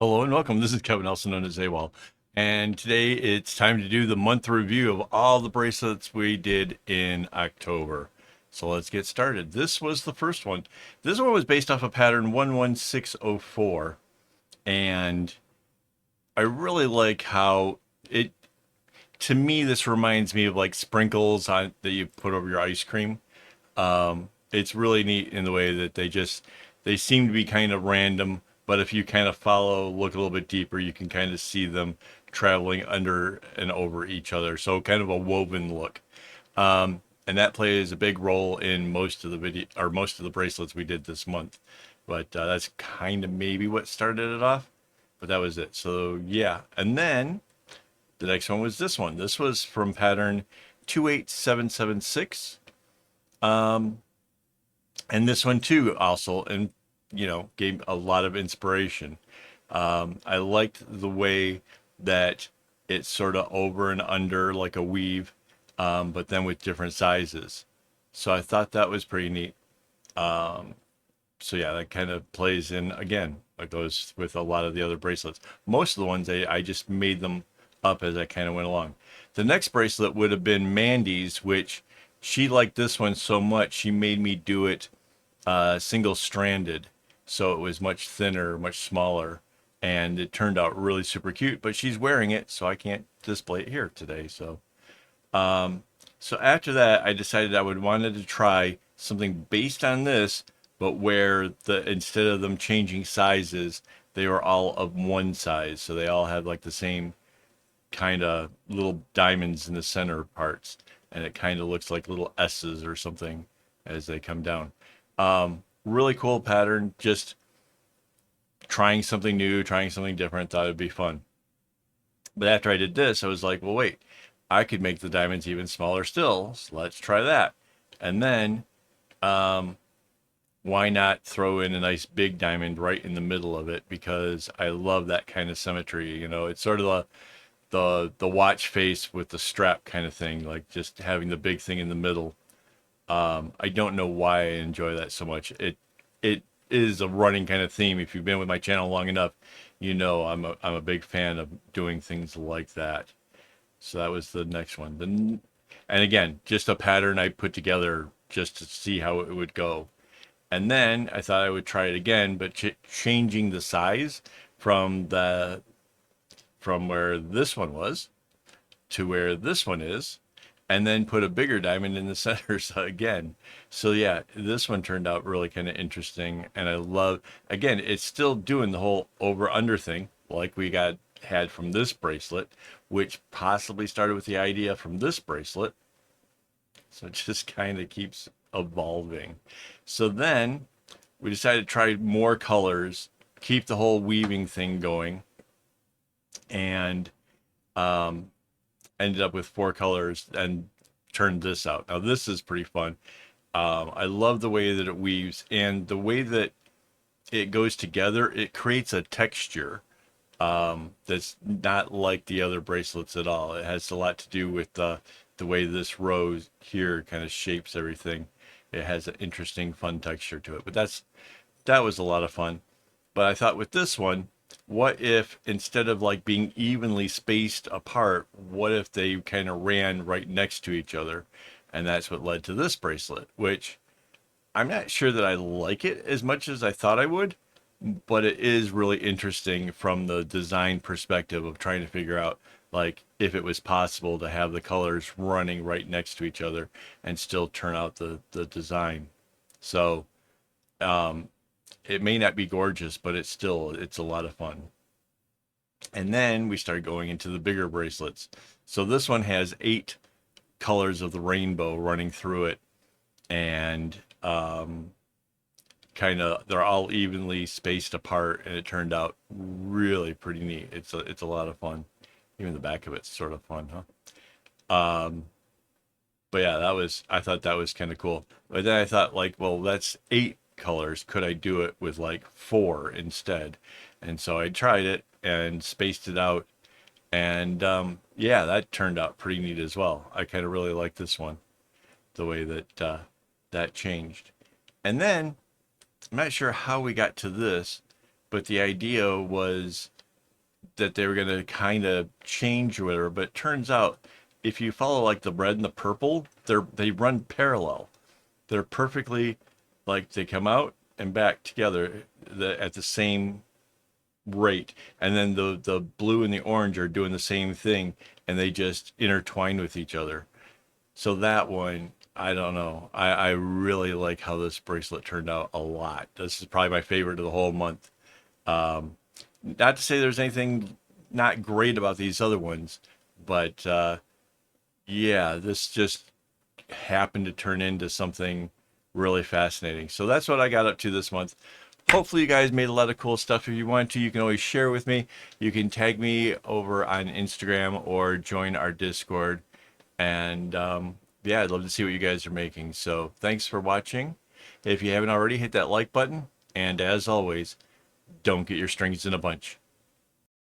Hello and welcome. This is Kevin, also known as AWOL. And today it's time to do the month review of all the bracelets we did in October. So let's get started. This was the first one. This one was based off a pattern 11604. And I really like how to me, this reminds me of like sprinkles that you put over your ice cream. It's really neat in the way that they seem to be kind of random, but if you kind of look a little bit deeper, you can kind of see them traveling under and over each other. So kind of a woven look. And that plays a big role in most of the most of the bracelets we did this month. But that's kind of maybe what started it off. But that was it. So yeah, and then the next one was this one. This was from pattern 28776. Um, and this one too also, and gave a lot of inspiration. I liked the way that it's sort of over and under like a weave, but then with different sizes. So I thought that was pretty neat. Um, so yeah, that kind of plays in again, like goes with a lot of the other bracelets. Most of the ones I just made them up as I kind of went along. The next bracelet would have been Mandy's, which she liked this one so much she made me do it single stranded, so it was much thinner, much smaller, and it turned out really super cute. But she's wearing it, so I can't display it here today. Um, so after that, I decided I would wanted to try something based on this, but where the instead of them changing sizes, they were all of one size, so they all had like the same kind of little diamonds in the center parts, and it kind of looks like little S's or something as they come down. Really cool pattern. Just trying something new, trying something different. Thought it'd be fun. But after I did this, I was like, well, wait, I could make the diamonds even smaller still. So let's try that. And then, um, why not throw in a nice big diamond right in the middle of it? Because I love that kind of symmetry. It's sort of the watch face with the strap kind of thing, like just having the big thing in the middle. I don't know why I enjoy that so much. It is a running kind of theme. If you've been with my channel long enough, I'm a big fan of doing things like that. So that was the next one. Then, and again, just a pattern I put together just to see how it would go. And then I thought I would try it again, but changing the size from from where this one was to where this one is, and then put a bigger diamond in the center again. So yeah, this one turned out really kind of interesting, and I love again, it's still doing the whole over under thing like we had from this bracelet, which possibly started with the idea from this bracelet. So it just kind of keeps evolving. So then we decided to try more colors, keep the whole weaving thing going, and um, ended up with four colors and turned this out. Now this is pretty fun. I love the way that it weaves and the way that it goes together. It creates a texture that's not like the other bracelets at all. It has a lot to do with the way this rose here kind of shapes everything. It has an interesting, fun texture to it. But that was a lot of fun. But I thought with this one, what if instead of like being evenly spaced apart, what if they kind of ran right next to each other? And that's what led to this bracelet, which I'm not sure that I like it as much as I thought I would, but it is really interesting from the design perspective of trying to figure out like if it was possible to have the colors running right next to each other and still turn out the design. So, um, it may not be gorgeous, but it's a lot of fun. And then we started going into the bigger bracelets. So this one has 8 colors of the rainbow running through it, and kind of they're all evenly spaced apart, and it turned out really pretty neat. It's a lot of fun. Even the back of it's sort of fun, huh? But yeah, I thought that was kind of cool. But then I thought like, well, that's 8 colors. Could I do it with like 4 instead? And so I tried it and spaced it out, and yeah, that turned out pretty neat as well. I kind of really like this one, the way that that changed. And then I'm not sure how we got to this, but the idea was that they were going to kind of change or whatever. But it turns out if you follow like the red and the purple, they run parallel. They're perfectly like they come out and back together at the same rate. And then the blue and the orange are doing the same thing, and they just intertwine with each other. So that one, I don't know. I really like how this bracelet turned out a lot. This is probably my favorite of the whole month. Um, Not to say there's anything not great about these other ones, but yeah, this just happened to turn into something really fascinating. So that's what I got up to this month. Hopefully you guys made a lot of cool stuff. If you want to, you can always share with me. You can tag me over on Instagram or join our Discord. And yeah, I'd love to see what you guys are making. So thanks for watching. If you haven't already, hit that like button. And as always, don't get your strings in a bunch.